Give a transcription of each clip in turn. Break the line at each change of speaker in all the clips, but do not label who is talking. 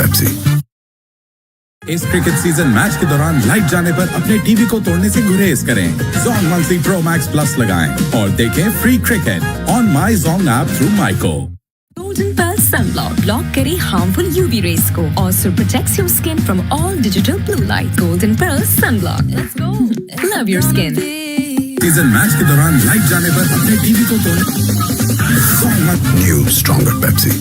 Pepsi.
इस cricket season match के दौरान लाइट जाने पर अपने टीवी को तोड़ने से गुरेज करें। Zong Monthly Pro Max Plus लगाएं और देखें free cricket on My Zong app through Myco.
Golden Pearl Sunblock block करे harmful UV rays को, also protects your skin from all digital blue light. Golden Pearl Sunblock. Let's go. Love your skin.
Season match के दौरान light जाने पर अपने TV को तोड़ने।
New stronger Pepsi.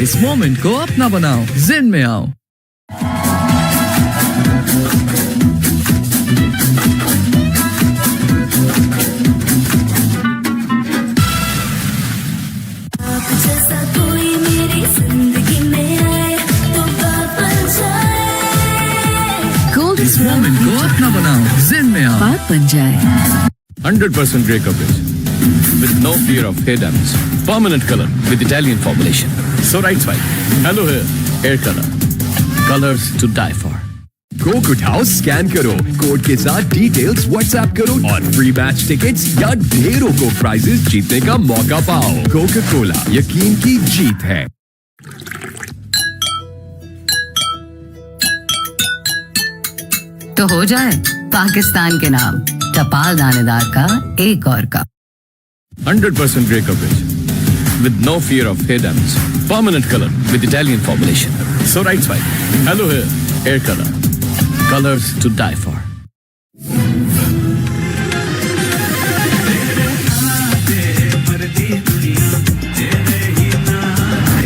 इस मोमेंट को अपना बनाओ, जिन में आओ।
जैसा कोई मेरी जिंदगी में आए तो बन जाए।
Golden
इस मोमेंट को अपना बनाओ, जिन में आओ।
बात बन जाए।
100% grey coverage with no fear of hair damage. Permanent color with Italian formulation. So right side. Hello hair. Hair color. Colors to die for.
Coke उठाओ, स्कैन करो, कोड के साथ डिटेल्स व्हाट्सएप करो और फ्री मैच टिकट्स या ढेरों को prices जीतने का मौका पाओ। कोका कोला, यकीन की जीत है।
तो हो जाए पाकिस्तान के नाम, टपाल दानेदार का एक और cup.
100% grey coverage with no fear of hair damage. Permanent color with Italian formulation. So right side. Hello hair. Hair color. Colors to die for.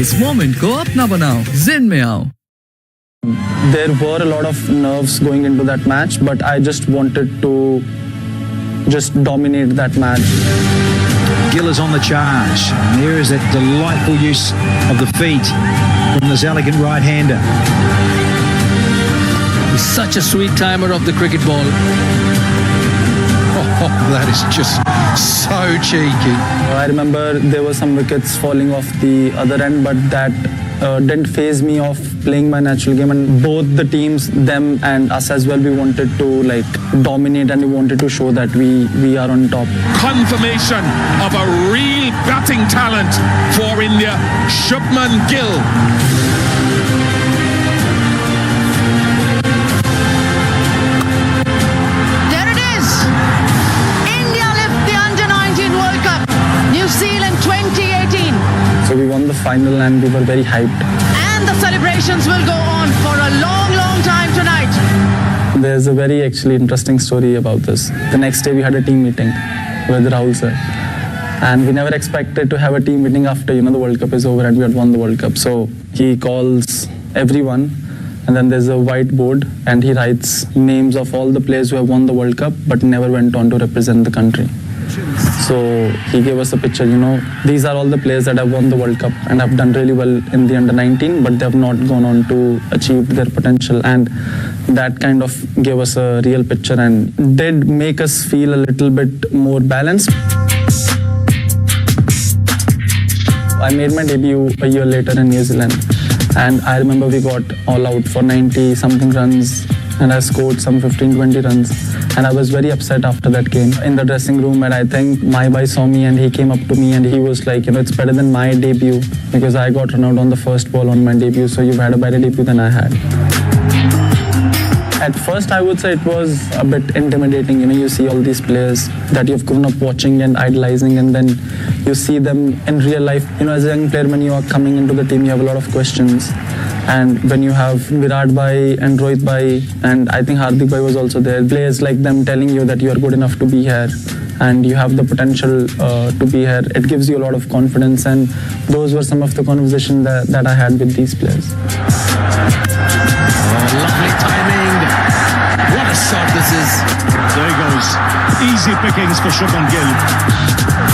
इस मोमेंट को अपना बनाओ, जिन में आओ।
There were a lot of nerves going into that match, but I just wanted to just dominate that match.
Gill is on the charge. And there is that delightful use of the feet from this elegant right-hander.
He's such a sweet timer of the cricket ball.
Oh, that is just so cheeky.
I remember there were some wickets falling off the other end, but that didn't faze me of playing my natural game. And both the teams, them and us as well, we wanted to like dominate and we wanted to show that we are on top.
Confirmation of a real batting talent for India, Shubman Gill.
There it is. India lift the Under-19 World Cup. New Zealand 2018.
So we won the final and we were very hyped.
And the celebrations will go on for a long, long time tonight.
There's a very actually interesting story about this. The next day we had a team meeting with Rahul sir. And we never expected to have a team meeting after, the World Cup is over and we had won the World Cup. So he calls everyone and then there's a whiteboard and he writes names of all the players who have won the World Cup but never went on to represent the country. So he gave us a picture, these are all the players that have won the World Cup and have done really well in the Under-19, but they have not gone on to achieve their potential. And that kind of gave us a real picture and did make us feel a little bit more balanced. I made my debut a year later in New Zealand. And I remember we got all out for 90 something runs and I scored some 15-20 runs. And I was very upset after that game in the dressing room. And I think my boy saw me and he came up to me and he was like, it's better than my debut because I got run out on the first ball on my debut. So you've had a better debut than I had. At first, I would say it was a bit intimidating. You see all these players that you've grown up watching and idolizing, and then you see them in real life. As a young player, when you are coming into the team, you have a lot of questions. And when you have Virat Bhai and Rohit Bhai, and I think Hardik Bhai was also there, players like them telling you that you are good enough to be here and you have the potential to be here, it gives you a lot of confidence. And those were some of the conversations that I had with these players.
Lovely timing. What a shot this is. There he goes. Easy pickings for Shubman Gill.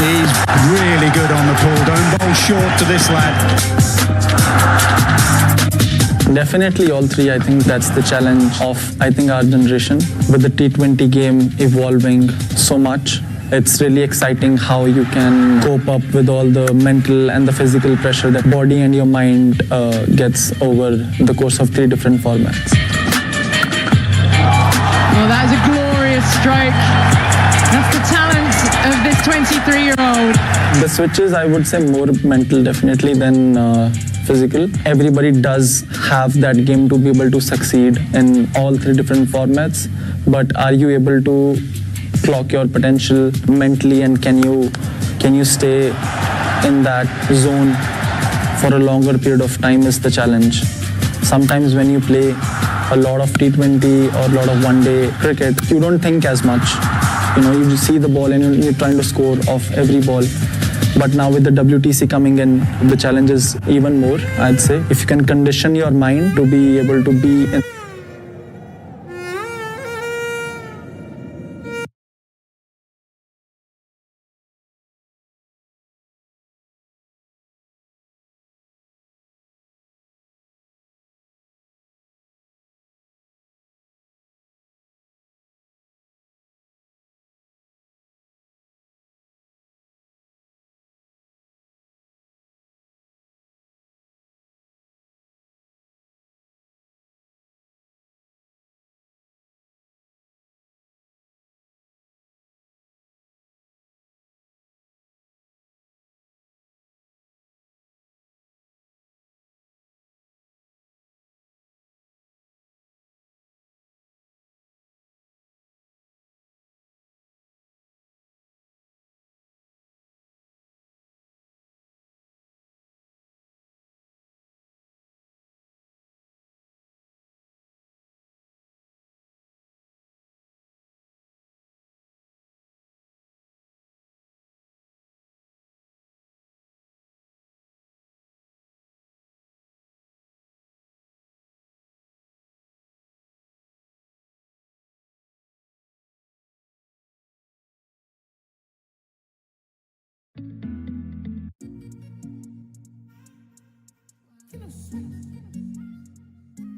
He's really good on the pull. Don't bowl short to this lad.
Definitely all three. I think that's the challenge of, our generation. With the T20 game evolving so much, it's really exciting how you can cope up with all the mental and the physical pressure that body and your mind gets over the course of 3 different formats.
Well, that is a glorious strike. That's the talent of this 23-year-old.
The switches, I would say, more mental definitely than physical. Everybody does have that game to be able to succeed in all three different formats, but are you able to clock your potential mentally, and can you stay in that zone for a longer period of time is the challenge. Sometimes when you play a lot of T20 or a lot of one-day cricket, you don't think as much. You just see the ball and you're trying to score off every ball. But now with the WTC coming in, the challenge is even more, I'd say. If you can condition your mind to be able to be in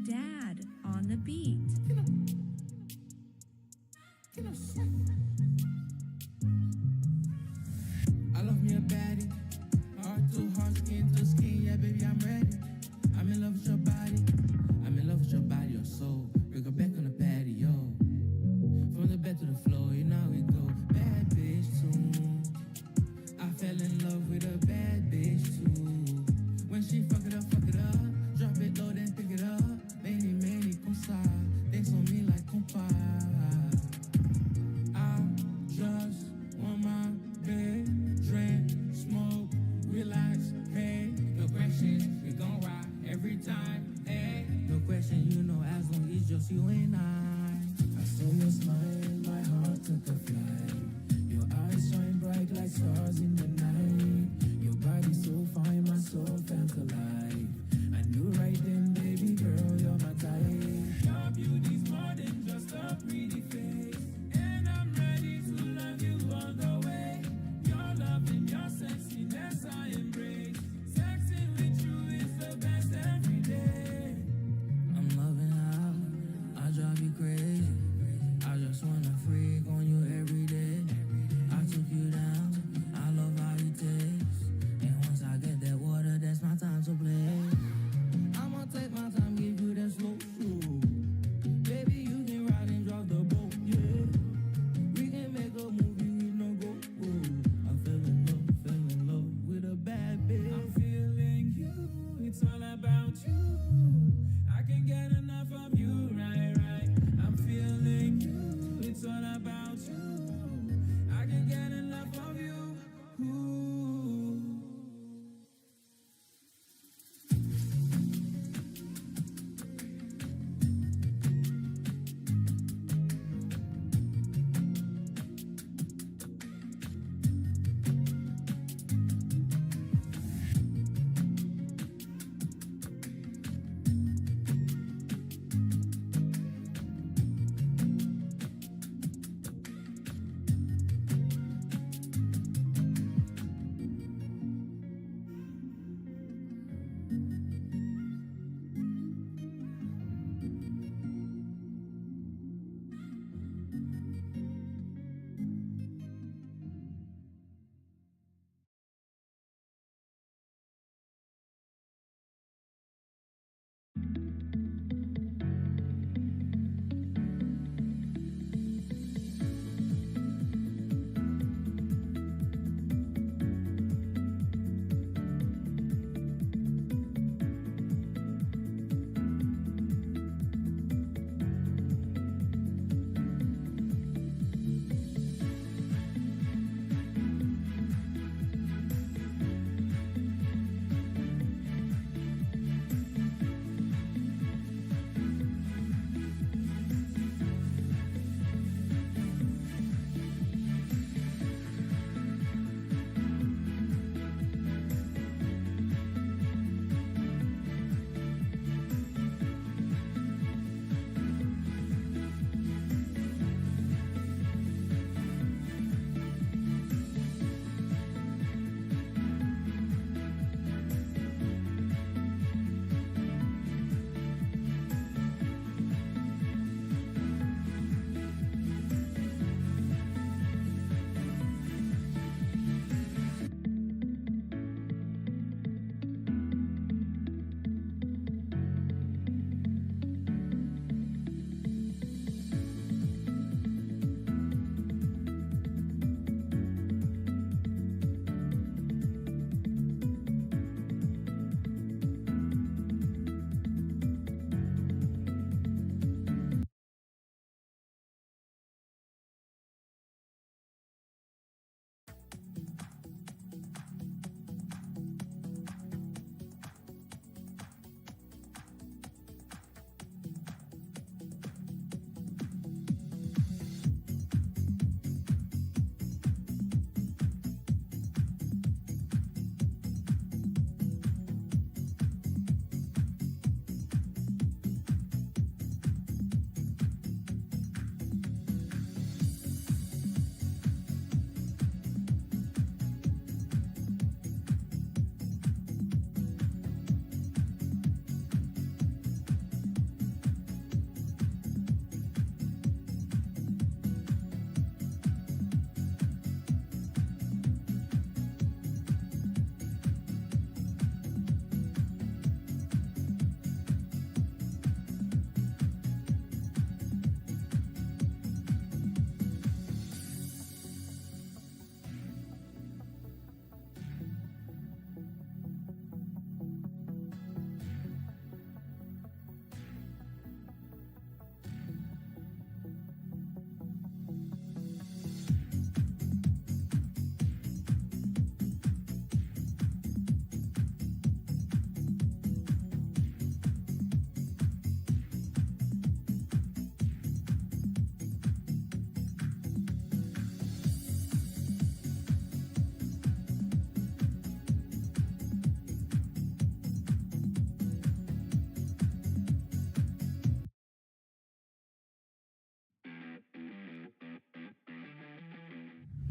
Dad on the beat.
I love me a baddie. Heart to heart, skin to skin. Yeah, baby, I'm ready. I'm in love with your body. I'm in love with your body, your soul. We go back on the patio. From the bed to the floor, you know we go. Bad bitch too. I fell in love with a bad bitch too. When she fuck it up, drop it low, then pick it up. Many, comme ça. Dance on me like compa. I just want my bed, drink, smoke, relax, hey. No questions, we gon' rock every time, hey. No question, as long as just you and I saw your smile, my heart took a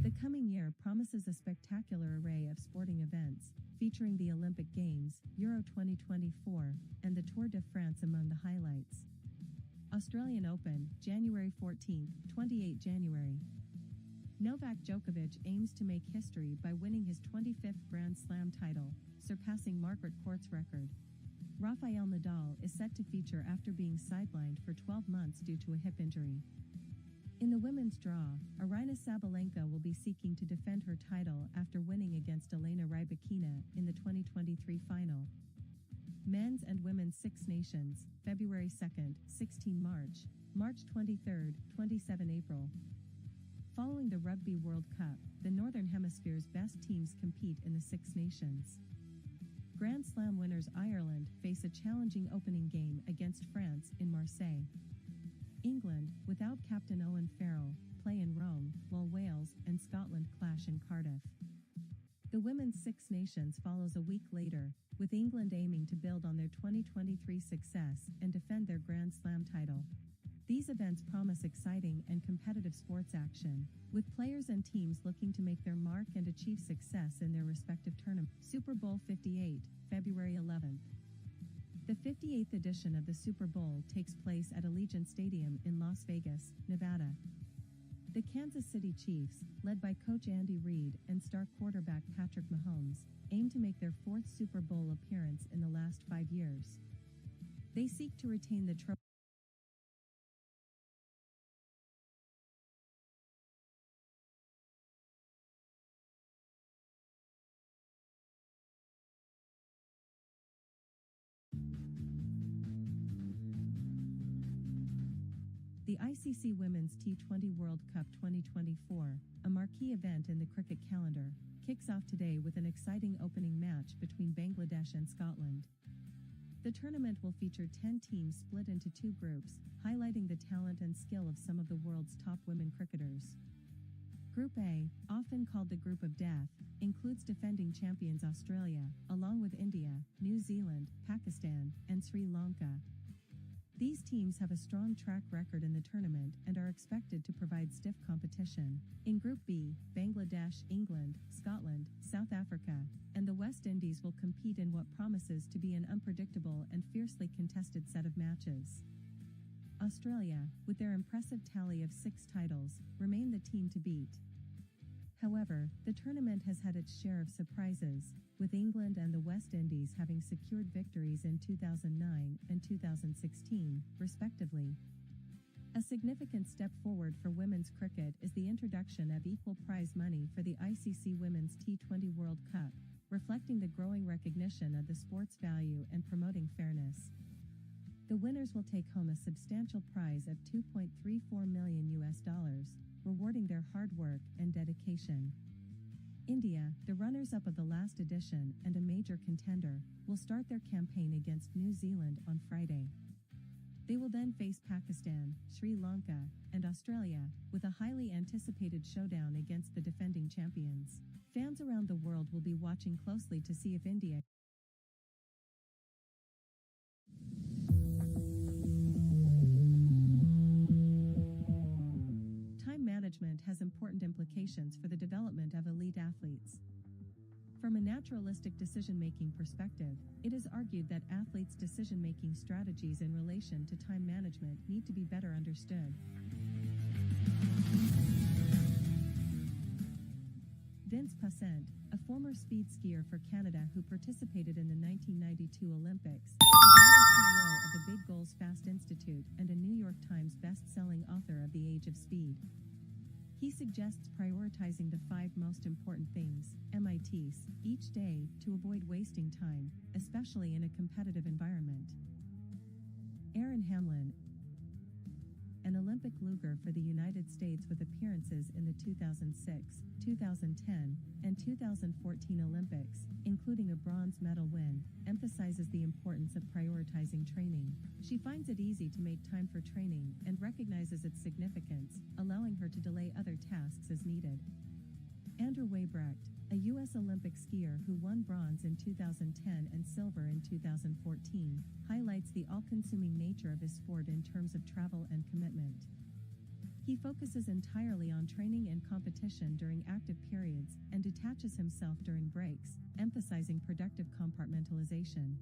The coming year promises a spectacular array of sporting events, featuring the Olympic Games, Euro 2024, and the Tour de France among the highlights. Australian Open, January 14, 28 January. Novak Djokovic aims to make history by winning his 25th Grand Slam title, surpassing Margaret Court's record. Rafael Nadal is set to feature after being sidelined for 12 months due to a hip injury. In the women's draw, Aryna Sabalenka will be seeking to defend her title after winning against Elena Rybakina in the 2023 final. Men's and Women's Six Nations, February 2nd, 16 March, March 23rd, 27 April. Following the Rugby World Cup, the Northern Hemisphere's best teams compete in the Six Nations. Grand Slam winners Ireland face a challenging opening game against France in Marseille. England, without captain Owen Farrell, play in Rome, while Wales and Scotland clash in Cardiff. The Women's Six Nations follows a week later, with England aiming to build on their 2023 success and defend their Grand Slam title. These events promise exciting and competitive sports action, with players and teams looking to make their mark and achieve success in their respective tournaments. Super Bowl 58, February 11th. The 58th edition of the Super Bowl takes place at Allegiant Stadium in Las Vegas, Nevada. The Kansas City Chiefs, led by coach Andy Reid and star quarterback Patrick Mahomes, aim to make their fourth Super Bowl appearance in the last 5 years. They seek to retain the trophy. The ICC Women's T20 World Cup 2024, a marquee event in the cricket calendar, kicks off today with an exciting opening match between Bangladesh and Scotland. The tournament will feature 10 teams split into 2 groups, highlighting the talent and skill of some of the world's top women cricketers. Group A, often called the Group of Death, includes defending champions Australia, along with India, New Zealand, Pakistan, and Sri Lanka. These teams have a strong track record in the tournament and are expected to provide stiff competition. In Group B, Bangladesh, England, Scotland, South Africa, and the West Indies will compete in what promises to be an unpredictable and fiercely contested set of matches. Australia, with their impressive tally of 6 titles, remain the team to beat. However, the tournament has had its share of surprises, with England and the West Indies having secured victories in 2009 and 2016, respectively. A significant step forward for women's cricket is the introduction of equal prize money for the ICC Women's T20 World Cup, reflecting the growing recognition of the sport's value and promoting fairness. The winners will take home a substantial prize of $2.34 million, rewarding their hard work and dedication. India, the runners-up of the last edition and a major contender, will start their campaign against New Zealand on Friday. They will then face Pakistan, Sri Lanka, and Australia, with a highly anticipated showdown against the defending champions. Fans around the world will be watching closely to see if India management has important implications for the development of elite athletes. From a naturalistic decision-making perspective, it is argued that athletes' decision-making strategies in relation to time management need to be better understood. Vince Passant, a former speed skier for Canada who participated in the 1992 Olympics, is now the CEO of the Big Goals Fast Institute and a New York Times best-selling author of The Age of Speed. He suggests prioritizing the 5 most important things, MITs, each day to avoid wasting time, especially in a competitive environment. Aaron Hamlin, an Olympic luger for the United States with appearances in the 2006, 2010, and 2014 Olympics, including a bronze medal win, emphasizes the importance of prioritizing training. She finds it easy to make time for training and recognizes its significance, allowing her to delay other tasks as needed. Andrew Weibrecht, a U.S. Olympic skier who won bronze in 2010 and silver in 2014, highlights the all-consuming nature of his sport in terms of travel and commitment. He focuses entirely on training and competition during active periods and detaches himself during breaks, emphasizing productive compartmentalization.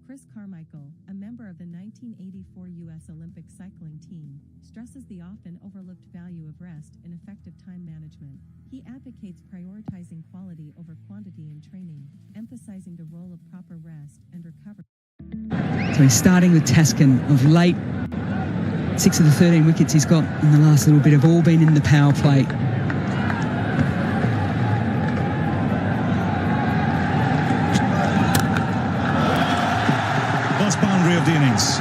Chris Carmichael, a member of the 1984 U.S. Olympic cycling team, stresses the often overlooked value of rest in effective time management. He advocates prioritizing quality over quantity in training, emphasizing the role of proper rest and recovery.
So he's starting with Taskin of late. 6 of the 13 wickets he's got in the last little bit have all been in the power play.
First boundary of the innings.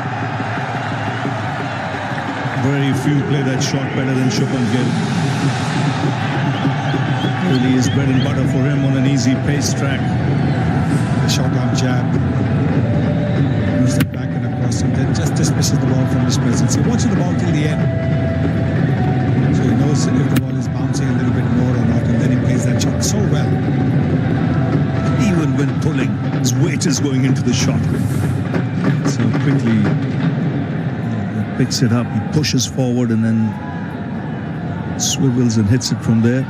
Very few play that shot better than Shubman Gill. Really is bread and butter for him on an easy pace track.
Short arm jab. Moves it back and across and then just dismisses the ball from his presence. He watches the ball till the end. So he knows if the ball is bouncing a little bit more or not, and then he plays that shot so well.
Even when pulling, his weight is going into the shot. So quickly he picks it up, he pushes forward and then swivels and hits it from there.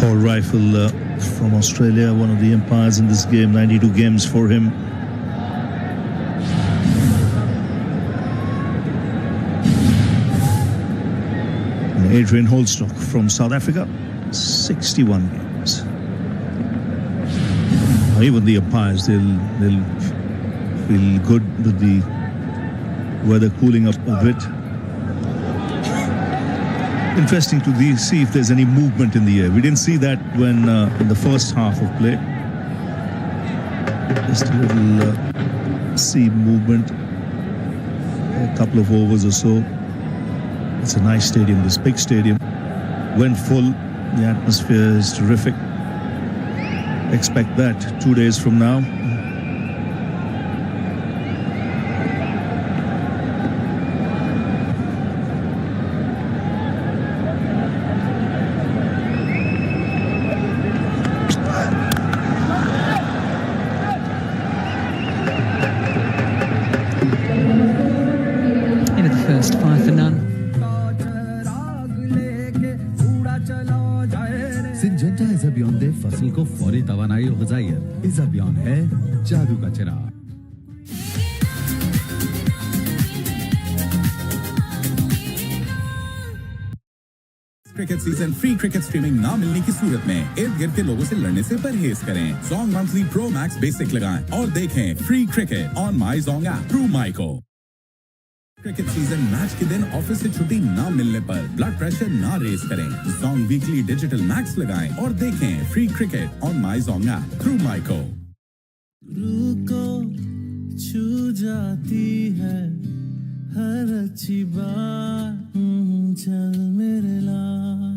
Paul Rifle from Australia, one of the umpires in this game, 92 games for him. And Adrian Holstock from South Africa, 61 games. Now, even the umpires, they'll feel good with the weather cooling up a bit. Interesting to see if there's any movement in the air. We didn't see that when in the first half of play. Just a little sea movement, a couple of overs or so. It's a nice stadium, this big stadium. Went full, the atmosphere is terrific. Expect that 2 days from now.
Syngenta इस अभियान दे फसल को फौरी तवानाई और ग़िज़ाइयत इस अभियान है जादू का चिराग
cricket season free cricket streaming ना मिलने की सूरत में इर्द गिर्द के लोगों से लड़ने से परहेज करें। Zong monthly pro max basic लगाएं और देखें free cricket on my Zong app through Myco. Cricket season match के दिन ऑफिस से छुट्टी ना मिलने पर ब्लड प्रेशर ना रेस करें। Zong वीकली डिजिटल मैक्स लगाएं और देखें free cricket on my Zong app through Myco.
रुको छू जाती है हर अच्छी बात चल मेरे लाल।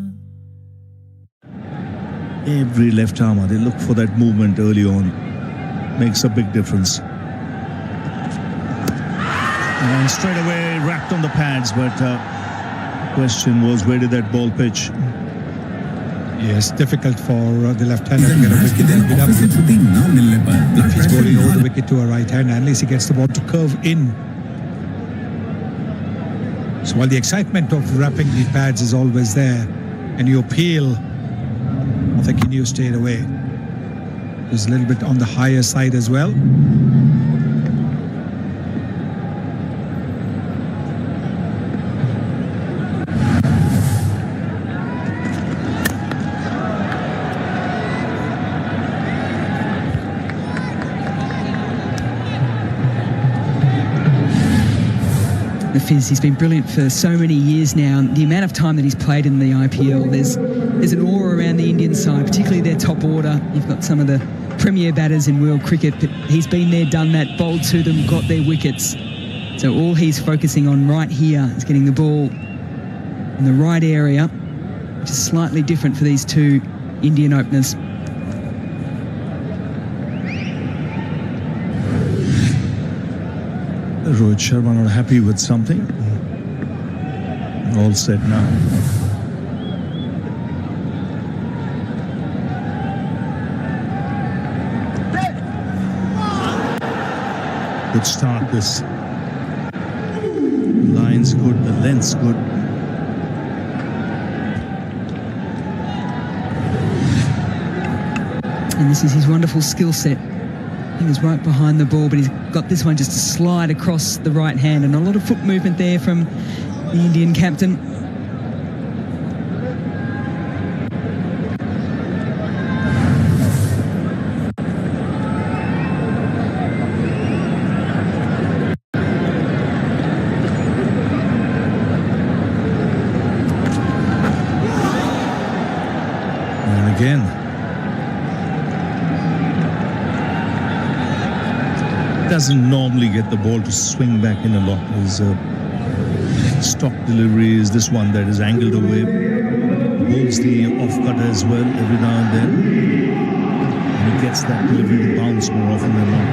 Every left armer, they look for that movement early on. Makes a big difference. And straight away wrapped on the pads, but question was, where did that ball pitch?
Yes, difficult for the left-hander to get a wicket and get up. If he's bowling over the wicket to a right hand, at least he gets the ball to curve in. So while the excitement of wrapping the pads is always there, and you appeal, I think he knew stayed away. It was a little bit on the higher side as well.
The Fizz, he's been brilliant for so many years now. The amount of time that he's played in the IPL, there's an aura around the Indian side, particularly their top order. You've got some of the premier batters in world cricket, but he's been there, done that, bowled to them, got their wickets. So all he's focusing on right here is getting the ball in the right area, which is slightly different for these two Indian openers.
Rohit Sharma not happy with something. All set now. Good start this. The line's good, the length's good.
And this is his wonderful skill set. He was right behind the ball, but he's got this one just to slide across the right hand, and a lot of foot movement there from the Indian captain.
And again, doesn't normally get the ball to swing back in a lot. His stock delivery is this one that is angled away. Holds the off cutter as well every now and then. And he gets that delivery to bounce more often than not.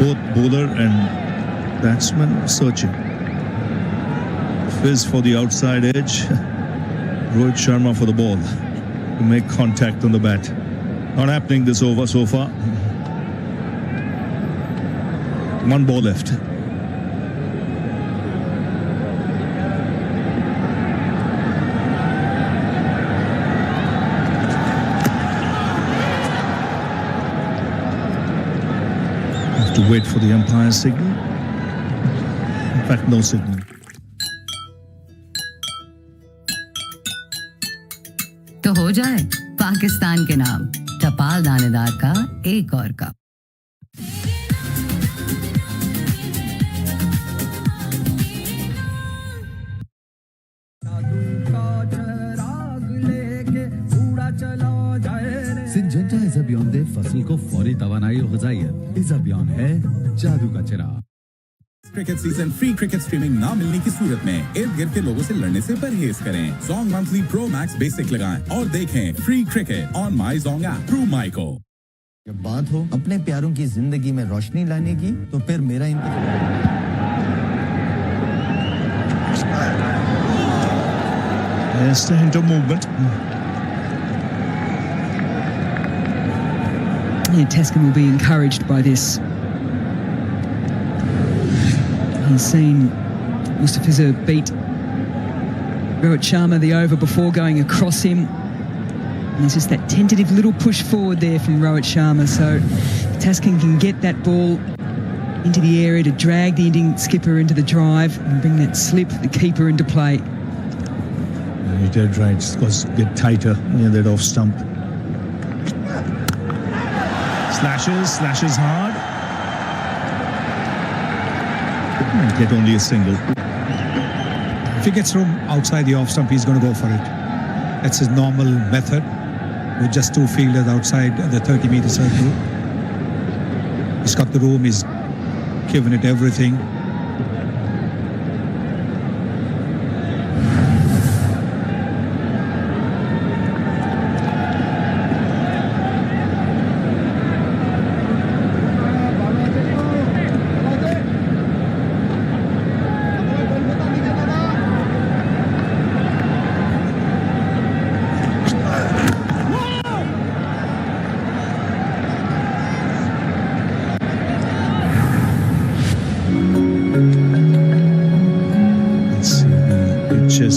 Both bowler and batsman searching. Fizz for the outside edge. Rohit Sharma for the ball to make contact on the bat. Not happening this over so far. One ball left. To wait for the umpire's signal. In fact, no signal.
तो हो जाए पाकिस्तान के नाम टपाल दानेदार का एक और कप।
सिंजेंटा इस अभियान दे फसल को फौरी तवानाई और ग़िज़ाइयत। इस अभियान है जादू का चिराग।
Cricket season free cricket streaming ना मिलने की सूरत में इर्द गिर्द के लोगों से लड़ने से परहेज करें। Zong monthly pro max basic लगाएं और देखें free cricket on my Zong app through Myco.
जब बात हो अपने प्यारों की जिंदगी में रोशनी लाने की, तो फिर मेरा
Yes, the hint of movement.
Yeah, Taskin will be encouraged by this. He's seen Mustafiza beat Rohit Sharma the over before going across him. And there's just that tentative little push forward there from Rohit Sharma. So Taskin can get that ball into the area to drag the Indian skipper into the drive and bring that slip, the keeper, into play.
You did right. It's got to get tighter near that off stump. Slashes hard. And get only a single.
If he gets room outside the off stump, he's going to go for it. That's his normal method. With just two fielders outside the 30-meter circle. He's got the room, he's given it everything.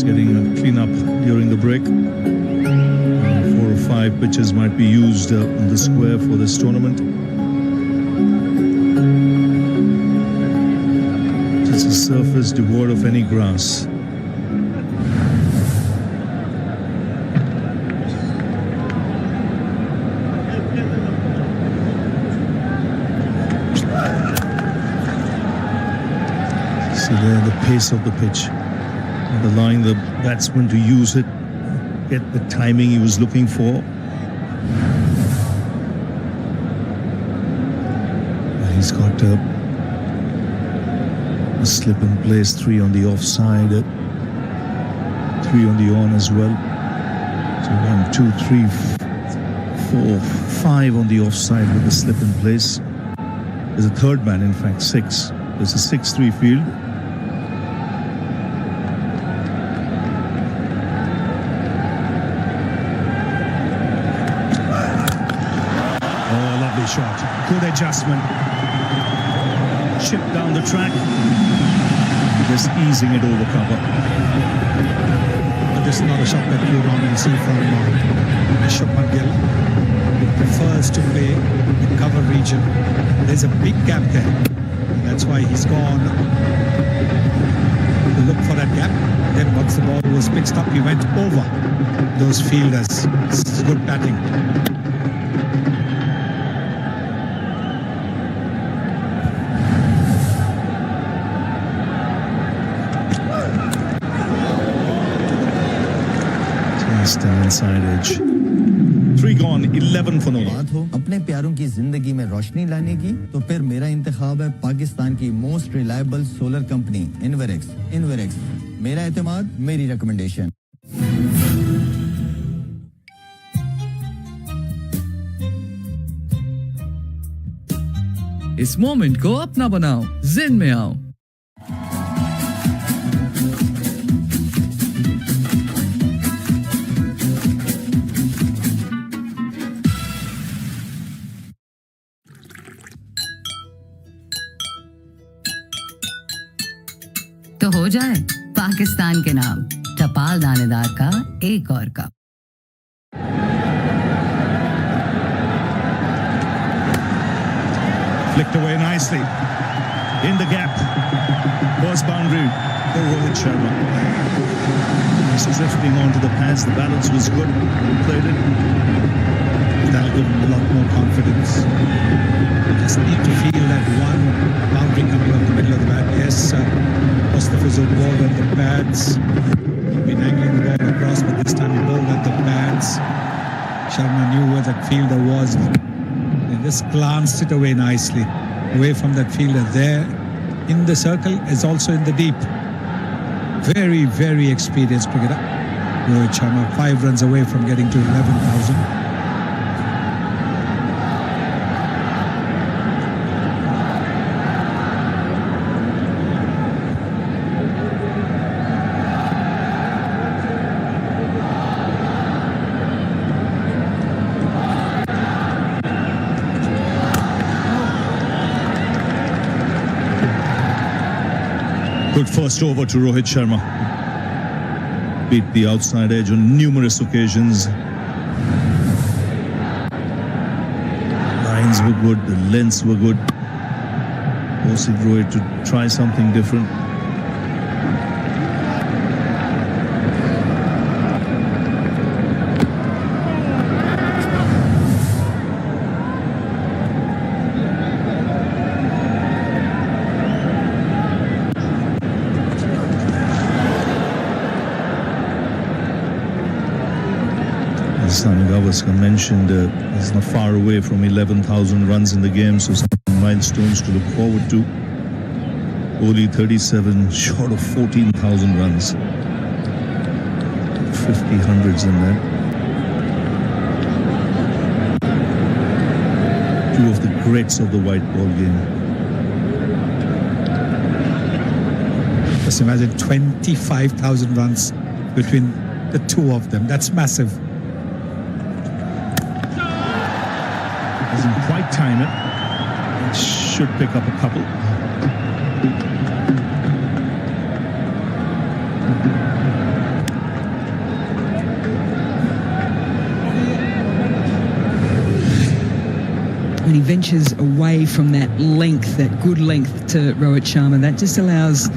Getting a clean up during the break. 4 or 5 pitches might be used on the square for this tournament. It's a surface devoid of any grass. See there the pace of the pitch. Allowing the batsman to use it, get the timing he was looking for. He's got a slip in place, 3 on the offside, 3 on the on as well. So 1, 2, 3, 4, 5 on the offside with the slip in place. There's a third man, in fact, 6. There's a 6-3 field. Oh, lovely shot. Good adjustment. Chip down the track. Just easing it over cover.
But this is not a shot that you normally see from Shubman Gill. He prefers to play in cover region. There's a big gap there. That's why he's gone to look for that gap. Then once the ball was pitched up, he went over those fielders. It's good batting.
Inside edge. 3 gone, 11 for no.
बात हो अपने प्यारों की जिंदगी में रोशनी लाने की तो फिर मेरा इंतखाब है पाकिस्तान की most reliable solar company Inverex मेरा एतमाद मेरी रिकमेंडेशन
इस मोमेंट को अपना बनाओ जिन में आओ
तो हो जाए पाकिस्तान के नाम टपाल दानेदार का एक और cup
Flicked away nicely. In the gap. Was boundary for Rohit Sharma. He's drifting onto the pads. The balance was good. He played it.
That'll give him a lot more confidence. Just need to feel that one boundary coming up the middle of the bat. Yes, Mustafa is bowled at the pads. He'd been angling the ball across, but this time he bowled at the pads. Sharma knew where that fielder was. And just glanced it away nicely. Away from that fielder there. In the circle is also in the deep. Very, very experienced cricketer. Rohit Sharma 5 runs away from getting to 11,000.
Good first over to Rohit Sharma. Beat the outside edge on numerous occasions. Lines were good, the lengths were good. Forcing Rohit to try something different. Sami Gavaskar mentioned he's not far away from 11,000 runs in the game, so some milestones to look forward to. Only 37 short of 14,000 runs. 50 hundreds in that. Two of the greats of the white ball game.
Just imagine 25,000 runs between the two of them. That's massive.
Doesn't quite time it. It should pick up a couple.
When he ventures away from that length, that good length to Rohit Sharma, that just allows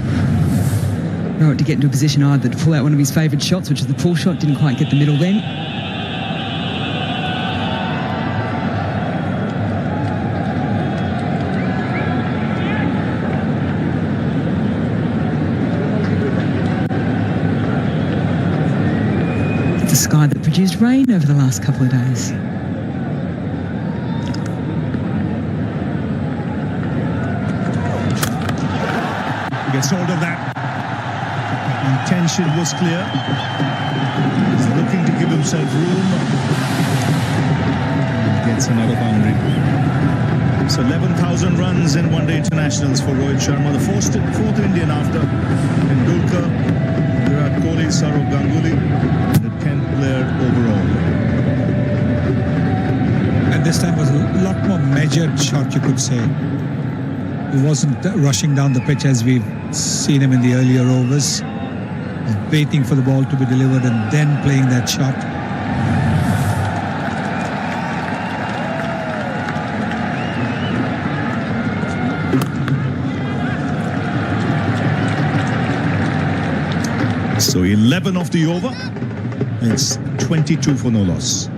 Rohit to get into a position either to pull out one of his favourite shots, which is the pull shot, didn't quite get the middle then. The sky that produced rain over the last couple of days.
Gets hold of that. Intention was clear. He's looking looking to give himself room. Gets another boundary. So 11,000 runs in one-day internationals for Rohit Sharma, the fourth Indian after Tendulkar, Virat Kohli, Saurav Ganguly, and the 10th player overall.
And this time was a lot more measured shot, you could say. He wasn't rushing down the pitch as we've seen him in the earlier overs. Waiting for the ball to be delivered and then playing that shot.
So 11 of the over. It's 22 for no loss.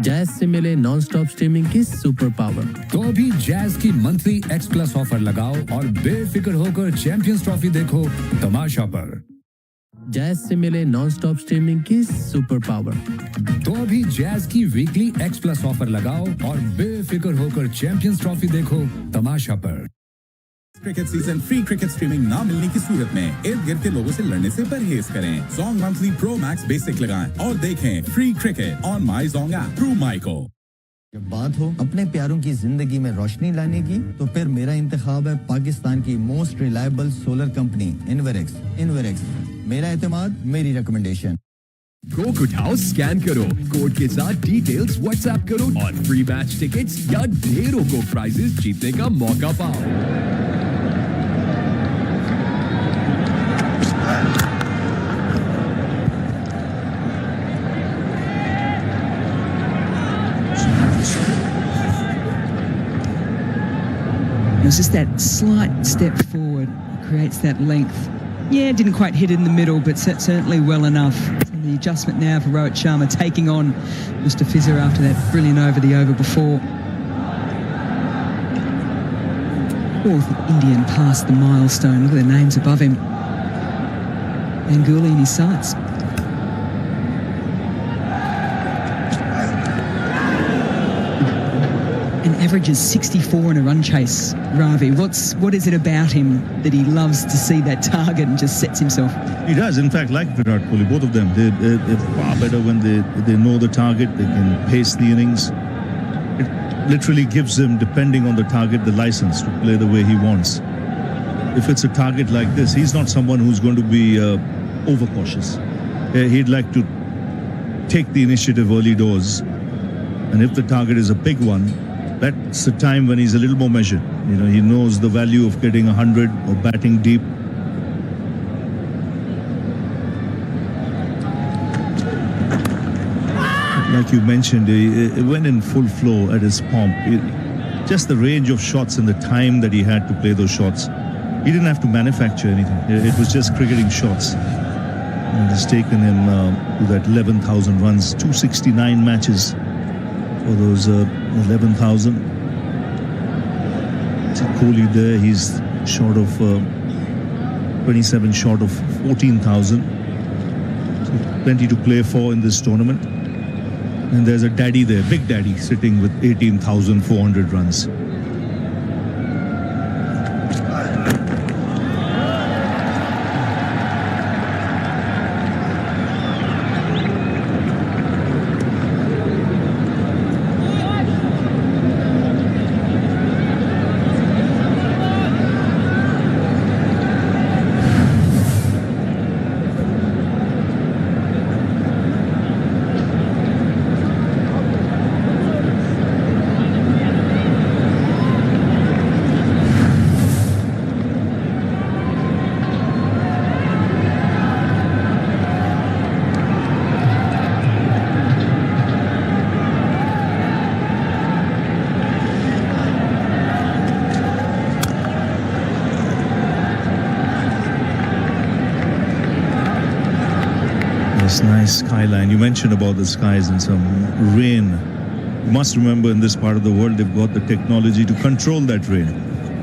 Jazz से मिले non stop streaming की super power.
तो अभी jazz की monthly x plus offer लगाओ और बेफिक्र होकर चैंपियंस ट्रॉफी देखो तमाशा पर।
जैज से मिले नॉन स्टॉप स्ट्रीमिंग की सुपर पावर।
तो अभी जैज की वीकली एक्स प्लस ऑफर लगाओ और बेफिक्र होकर चैंपियंस ट्रॉफी देखो तमाशा पर। Cricket season free cricket streaming ना मिलने की सूरत में इर्द गिर्द के लोगों से लड़ने से परहेज करें। Zong monthly pro max basic लगाएं और देखें free cricket on my Zong app through Myco.
जब बात हो अपने प्यारों की जिंदगी में रोशनी लाने की, तो फिर मेरा इंतखाब है पाकिस्तान की most reliable solar company Inverex. मेरा एतमाद, मेरी रिकमेंडेशन।
कोक उठाओ, स्कैन करो, कोड के साथ डिटेल्स व्हाट्सएप करो और फ्री मैच टिकट्स या ढेरों को प्राइजेस जीतने का मौका पाओ।
It was just that slight step forward, creates that length. Yeah, didn't quite hit it in the middle, but certainly well enough. And the adjustment now for Rohit Sharma, taking on Mr. Fizzer after that brilliant over before. Fourth Indian past the milestone. Look at the names above him. Ganguly in his sights. Averages 64 in a run chase. Ravi, what is it about him that he loves to see that target and just sets himself?
He does. In fact, like Virat Kohli, both of them, they're far better when they know the target. They can pace the innings. It literally gives him, depending on the target, the license to play the way he wants. If it's a target like this, he's not someone who's going to be overcautious. He'd like to take the initiative early doors, and if the target is a big one, that's the time when he's a little more measured. You know, he knows the value of getting 100 or batting deep. Like you mentioned, he went in full flow at his pomp. Just the range of shots and the time that he had to play those shots. He didn't have to manufacture anything. It was just cricketing shots. And it's taken him to that 11,000 runs, 269 matches. For those 11,000. So Kohli there, he's short of 27 short of 14,000. So plenty to play for in this tournament. And there's a daddy there, big daddy, sitting with 18,400 runs. Nice skyline. You mentioned about the skies and some rain. You must remember, in this part of the world, they've got the technology to control that rain.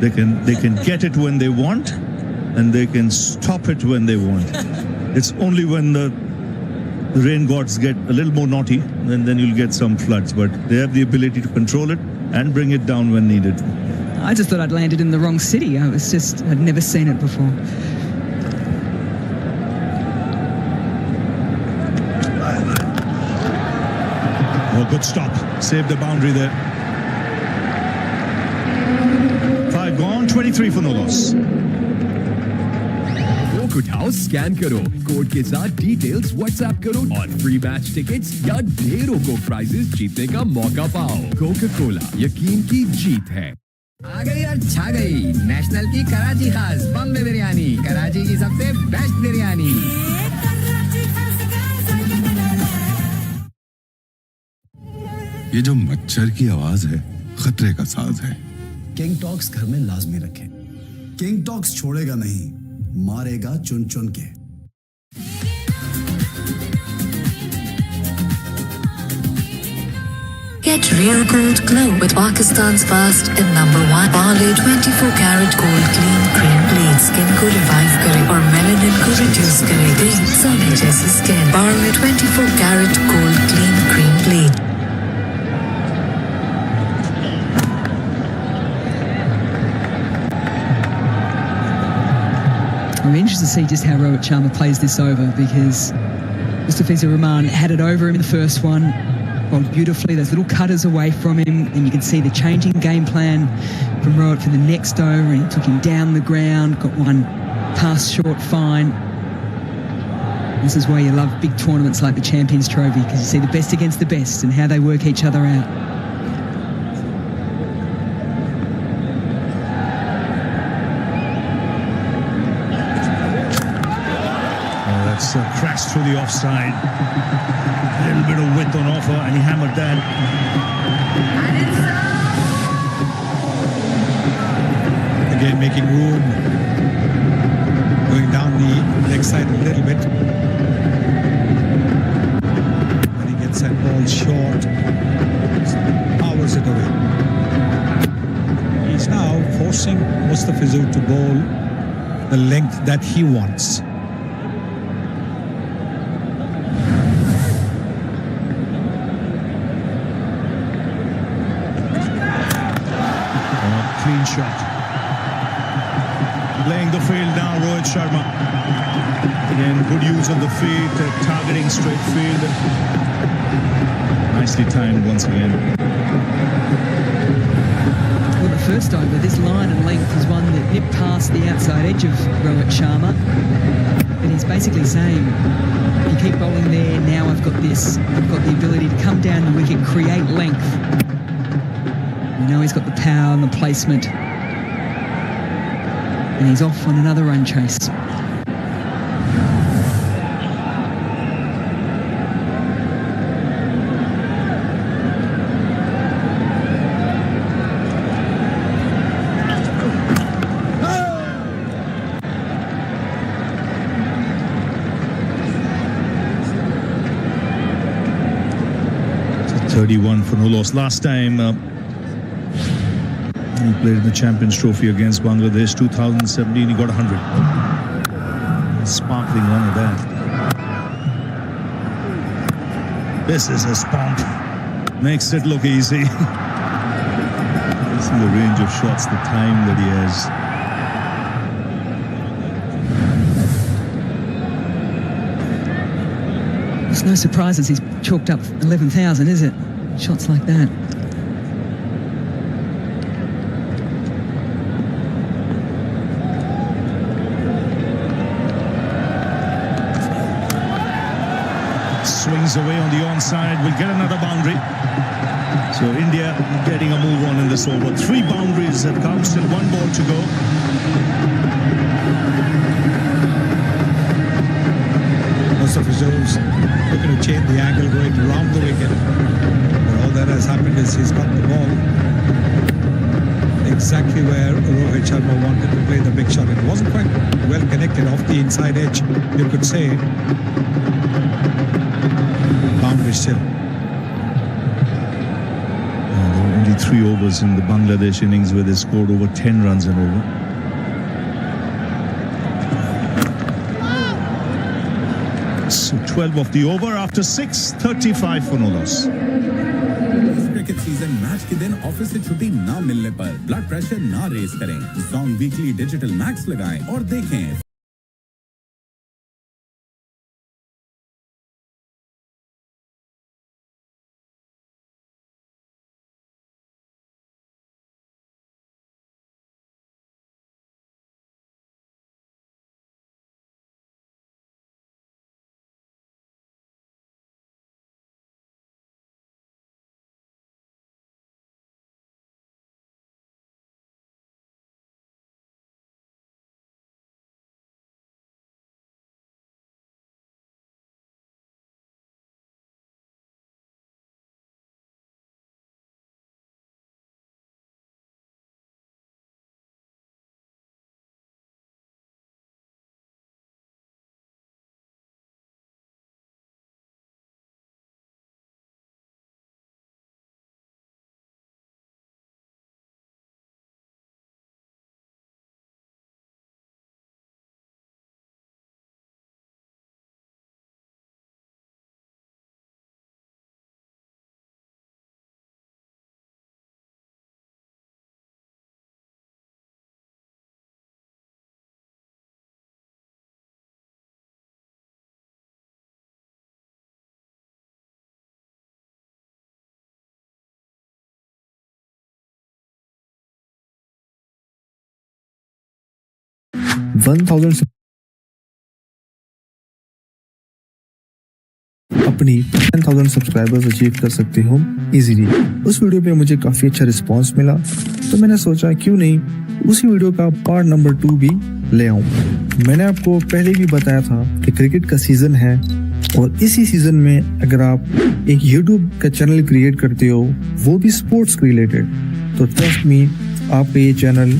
They can get it when they want, and they can stop it when they want. It's only when the rain gods get a little more naughty, and then you'll get some floods. But they have the ability to control it and bring it down when needed.
I just thought I'd landed in the wrong city. I'd never seen it before.
Oh, good stop. Saved the boundary there. 5 gone, 23 for no loss.
Coke उठाओ, scan करो, code के साथ details WhatsApp करो और free match tickets या ढेरों को prices जीतने का मौका पाओ। कोका कोला, यकीन की जीत है।
आ गई और छा गई नेशनल की कराची खास बॉम्बे बिरयानी, कराची की सबसे बेस्ट बिरयानी।
ये जो मच्छर की आवाज है खतरे का साज है।
किंग टॉक्स घर में लाजमी रखें। किंग टॉक्स छोड़ेगा नहीं, मारेगा चुन चुन के।
Get real gold glow with Pakistan's first and #1 Parle 24 karat gold clean cream pleat skin को revive करे और melanin को reduce करे। दे सोने जैसी skin। Parle 24 karat gold clean cream pleat।
I'm interested to see just how Rohit Sharma plays this over, because Mustafiza Rahman had it over him in the first one, bowled beautifully, those little cutters away from him, and you can see the changing game plan from Rohit for the next over, and he took him down the ground, got one pass short fine. This is why you love big tournaments like the Champions Trophy, because you see the best against the best and how they work each other out.
Crashed through the offside. A little bit of width on offer, and he hammered that. Again, making room. Going down the leg side a little bit. When he gets that ball short, powers it away. He's now forcing Mustafiza to bowl the length that he wants. Clean shot. Playing the field now, Rohit Sharma. Again, good use of the feet, targeting straight field. Nicely timed once again.
Well, the first over, this line and length is one that nipped past the outside edge of Rohit Sharma. But he's basically saying, if you keep bowling there, now I've got this. I've got the ability to come down the wicket, create length. You know he's got the power and the placement. And he's off on another run chase.
So 31 for no loss. Last time he played in the Champions Trophy against Bangladesh 2017. He got 100. Sparkling one of that. This is a spunk. Makes it look easy. You see the range of shots, the time that he has.
It's no surprises he's chalked up 11,000, is it? Shots like that.
Swings away on the onside, will get another boundary. So India getting a move on in this over. 3 boundaries have come, still 1 ball to go. Mustafiza's looking to change the angle going around the wicket. But all that has happened is he's got the ball exactly where Rohit Sharma wanted to play the big shot. It wasn't quite well connected off the inside edge, you could say. Boundary still. There were only 3 overs in the Bangladesh innings where they scored over 10 runs and over. So 12 of the over after 6, 35 for no loss.
Cricket season match के दिन office से छुट्टी ना मिलने पर blood pressure ना raise करें। Jong weekly digital max लगाएं और देखें
1000 अपनी 10,000 सब्सक्राइबर्स अचीव कर सकते हो इजीली। उस वीडियो पे मुझे काफ़ी अच्छा रिस्पांस मिला, तो मैंने सोचा क्यों नहीं उसी वीडियो का पार्ट नंबर 2 भी ले आऊं। मैंने आपको पहले भी बताया था कि क्रिकेट का सीज़न है और इसी सीज़न में अगर आप एक यूट्यूब का चैनल क्रिएट करते हो, वो भी स्पोर्ट्स रिलेटेड, तो ट्रस्ट मी आपका ये चैनल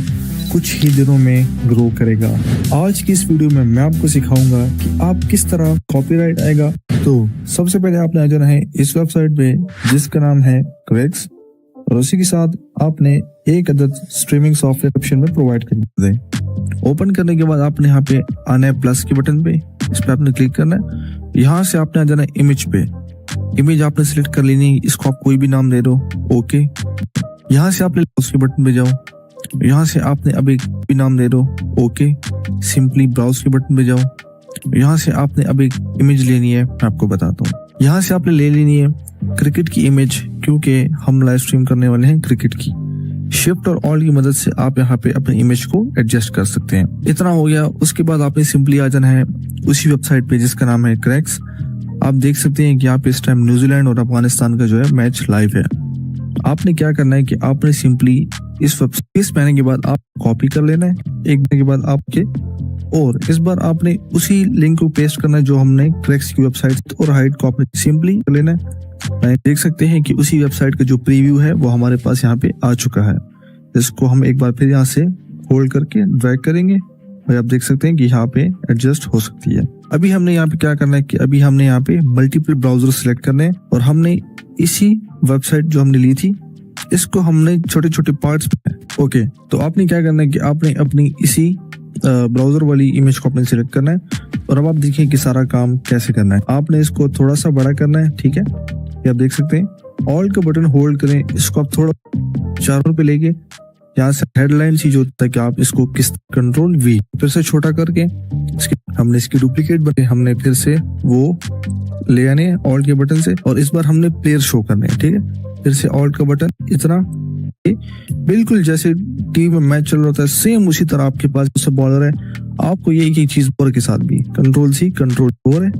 कुछ ही दिनों में ग्रो करेगा। आज की इस वीडियो में मैं आपको सिखाऊंगा कि आप किस तरह कॉपीराइट आएगा। तो सबसे पहले आपने आ जाना है इस वेबसाइट पे जिसका नाम है क्रेक्स, और उसी के साथ आपने एक अदद स्ट्रीमिंग सॉफ्टवेयर ऑप्शन में प्रोवाइड कर दे। ओपन करने के बाद आपने यहाँ पे आना है प्लस के बटन पे, इस पे आपने क्लिक करना है। यहाँ से आपने आ जाना है इमेज पे, इमेज आपने सिलेक्ट कर लेनी, इसको आप कोई भी नाम दे दो, ओके। यहाँ से आपने ब्राउज के बटन पे जाओ, यहाँ से आपने अब एक भी नाम दे दो, ओके। सिंपली ब्राउज के बटन पे जाओ, यहाँ से आपने अब एक इमेज लेनी है, मैं आपको बताता हूँ। यहाँ से आपने ले लेनी है क्रिकेट की इमेज, क्योंकि हम लाइव स्ट्रीम करने वाले हैं क्रिकेट की। शिफ्ट और ऑल्ट की मदद से आप यहाँ पे अपनी इमेज को एडजस्ट कर सकते हैं। इतना हो गया, उसके बाद आपने सिंपली आ जाना है उसी वेबसाइट पे जिसका नाम है क्रैक्स। आप देख सकते हैं कि यहाँ पे इस टाइम न्यूजीलैंड और अफगानिस्तान का जो है मैच लाइव है। आपने क्या करना है कि आपने सिंपली इस वेबसाइट आने के बाद आप कॉपी कर लेना है, एक दिन के बाद आपके, और इस बार आपने उसी लिंक को पेस्ट करना है जो हमने क्रैक्स की वेबसाइट और हाइड को आपने सिंपली कर लेना है। देख सकते हैं कि उसी वेबसाइट का जो प्रीव्यू है वो हमारे पास यहाँ पे आ चुका है। इसको हम एक बार फिर यहाँ से होल्ड करके ड्रैग करेंगे और आप देख सकते हैं कि यहाँ पे एडजस्ट हो सकती है। अभी हमने यहाँ पे क्या करना है कि अभी हमने यहाँ पे मल्टीपल ब्राउजर सिलेक्ट करने हैं और हमने इसी वेबसाइट जो हमने ली थी इसको हमने छोटे छोटे पार्ट्स में, ओके। तो आपने क्या करना है कि आपने अपनी इसी ब्राउजर वाली इमेज को आपने सिलेक्ट करना है और अब आप देखिए कि सारा काम कैसे करना है। आपने इसको थोड़ा सा बड़ा करना है, ठीक है, ये आप देख सकते हैं। ऑल्ट का बटन होल्ड करें, इसको आप थोड़ा चारों पे लेके यहाँ से हेडलाइन सी जो होता है कि आप इसको किस कंट्रोल वी फिर से छोटा करके हमने इसकी डुप्लीकेट बने, हमने फिर से वो ले आने हैं ऑल्ट के बटन से, और इस बार हमने प्लेयर शो करने हैं, ठीक है। फिर से ऑल्ट का बटन, इतना बिल्कुल जैसे टीवी में मैच चल रहा होता है सेम उसी तरह आपके पास उससे बॉलर है। आपको ये एक चीज बॉलर के साथ भी कंट्रोल सी कंट्रोल 4 है,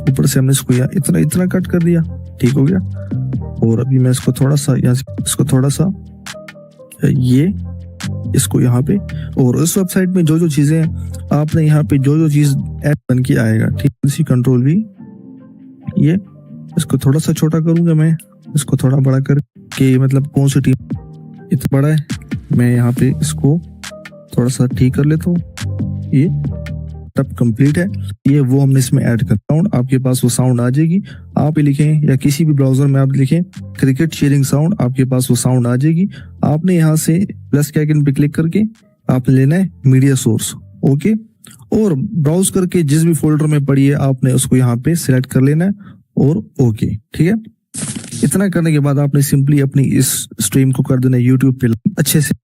ऊपर से हमने इसको इतना इतना कट कर दिया, ठीक हो गया। और अभी मैं इसको थोड़ा सा यहाँ से इसको थोड़ा सा ये इसको यहाँ पे, और उस वेबसाइट में जो जो चीजें हैं आपने यहाँ पे जो जो चीज ऐड बन के आएगा, ठीक है, इसी कंट्रोल भी ये इसको थोड़ा सा छोटा करूंगा मैं, इसको थोड़ा बड़ा करके, मतलब कौन सी टीम इतना बड़ा है, मैं यहाँ पे इसको थोड़ा सा ठीक कर लेता हूँ। ये तब कंप्लीट है, ये वो हमने इसमें ऐड कर साउंड, आपके पास वो साउंड आ जाएगी। आप ये लिखें या किसी भी ब्राउजर में आप लिखें क्रिकेट चीयरिंग साउंड, आपके पास वो साउंड आ जाएगी। आपने यहाँ से प्लस के आइकन पे क्लिक करके आपने लेना है मीडिया सोर्स, ओके, और ब्राउज करके जिस भी फोल्डर में पड़ी है आपने उसको यहाँ पे सिलेक्ट कर लेना है और ओके, ठीक है। इतना करने के बाद आपने सिंपली अपनी इस स्ट्रीम को कर देना यूट्यूब पे अच्छे से।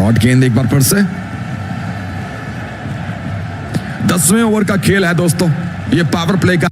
शॉर्ट गेंद एक बार फिर से। 10वें ओवर का खेल है दोस्तों, ये पावर प्ले का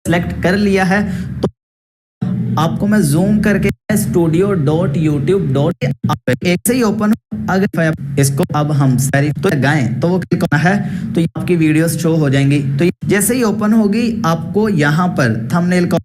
सेलेक्ट कर लिया है तो आपको मैं जूम करके studio.youtube. एक से ही ओपन, अगर इसको अब हम तो गाएं तो वो क्लिक करना है तो आपकी वीडियोस शो हो जाएंगी। तो जैसे ही ओपन होगी आपको यहाँ पर थंबनेल का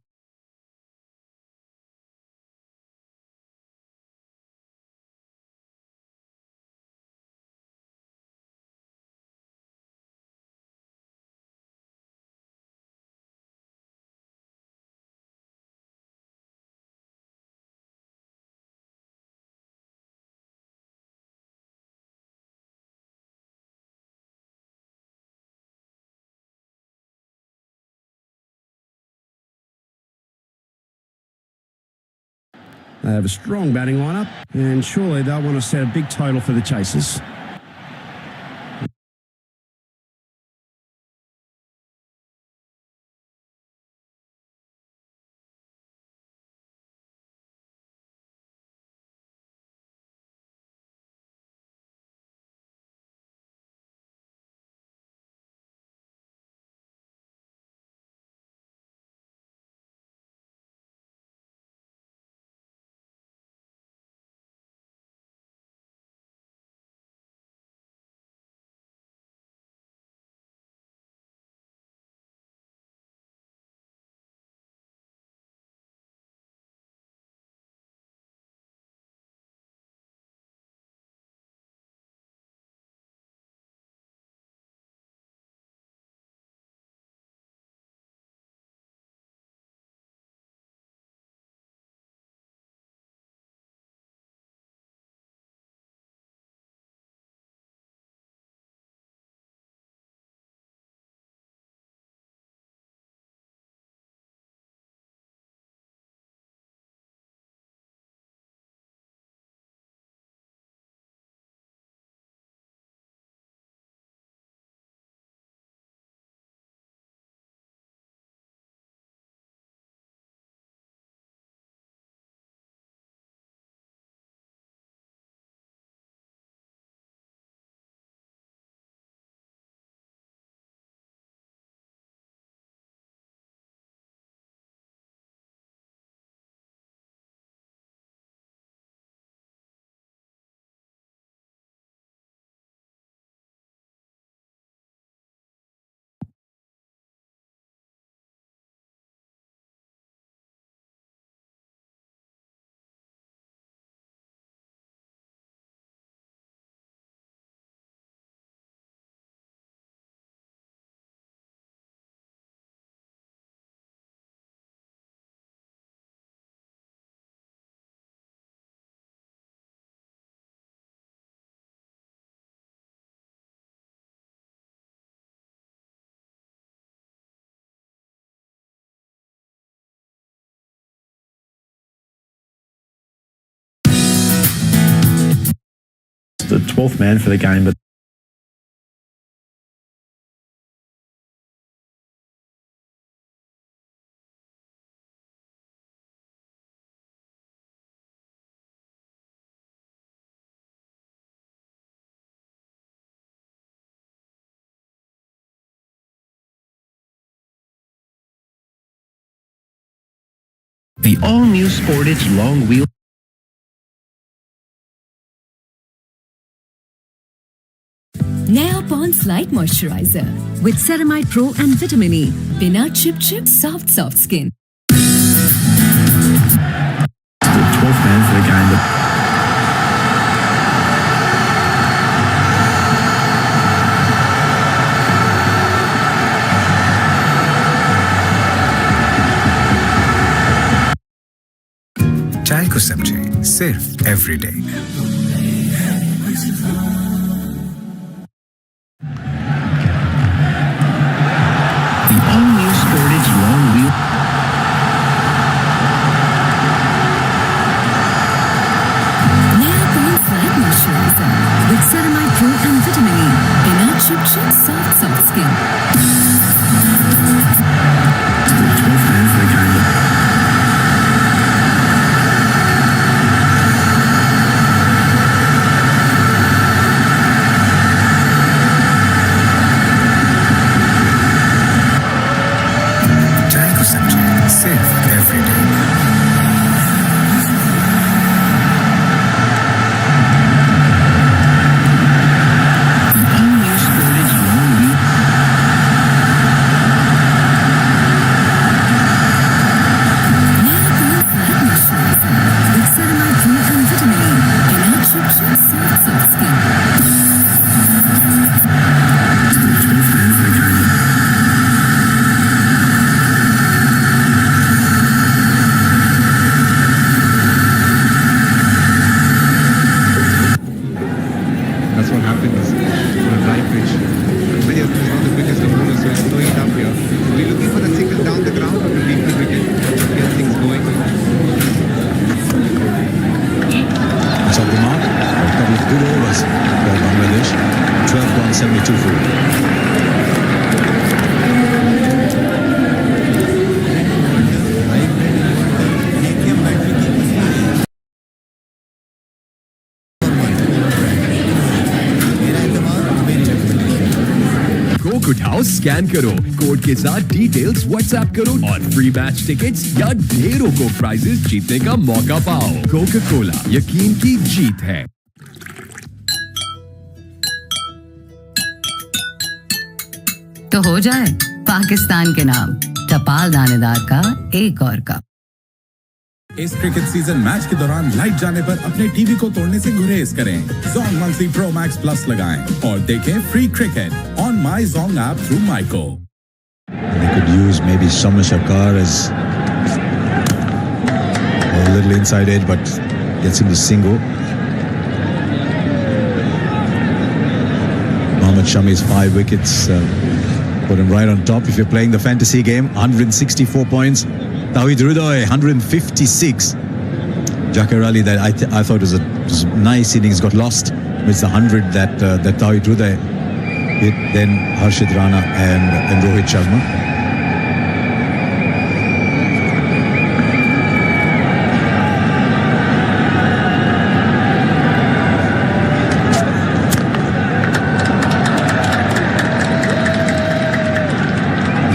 They have a strong batting lineup, and surely they'll want to set a big total for the chasers.
The 12th man for the game, but
the all-new Sportage long wheel.
Naya Pond's Light Moisturizer with Ceramide Pro and Vitamin E. Bina chip soft skin.
the 12th man for the game, but
चाय को समझे सिर्फ everyday.
The all-new Sportage long wheel.
Naya Pond's Light Moisturizer with Ceramide Pro and Vitamin E. Bina chip soft skin.
the 12th man for the game, but
scan करो, code के साथ details WhatsApp करो और free match tickets या ढेरों को prices जीतने का मौका पाओ। कोका कोला, यकीन की जीत है।
तो हो जाए पाकिस्तान के नाम टपाल दानेदार का एक और कप।
इस क्रिकेट सीजन मैच के दौरान लाइट जाने पर अपने टीवी को तोड़ने से गुरेज करें। Zong monthly pro max plus लगाएं और देखें free cricket on my Zong app through Myco.
They could use maybe Shama Shakar as a little inside edge, but gets him to single. Mohammed Shami's 5 wickets put him right on top. If you're playing the fantasy game, 164 points. Tawhid Rudoy, 156. Jakar Ali, that I thought was a nice innings, got lost. It's the 100 that Tawhid Rudoy hit. Then Harshit Rana and Rohit Sharma.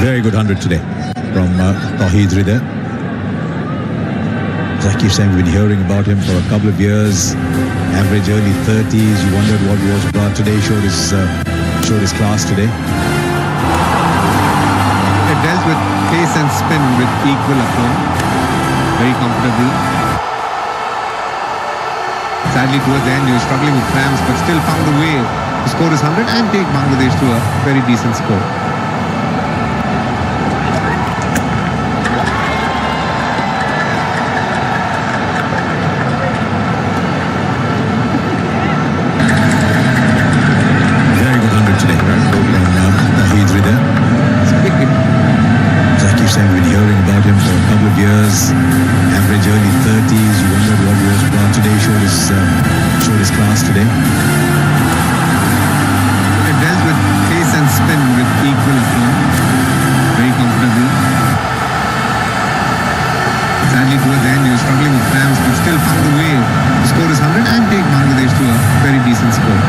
Very good 100 today from Tawhid Rudoy. As I keep saying, we've been hearing about him for a couple of years. Average early 30s. You wondered what was brought today. Showed his class today.
It dealt with pace and spin with equal aplomb. Very comfortable. Sadly, towards the end, he was struggling with cramps, but still found a way to score his 100 and take Bangladesh to a very decent score.
We've been hearing about him for a couple of years. Average early 30s. You wondered what was brought today. Showed his class today.
It dealt with pace and spin with equal aplomb. Very comfortable. Sadly, towards the end, he was struggling with cramps, but still found a way to score his 100 and take Bangladesh to a very decent score.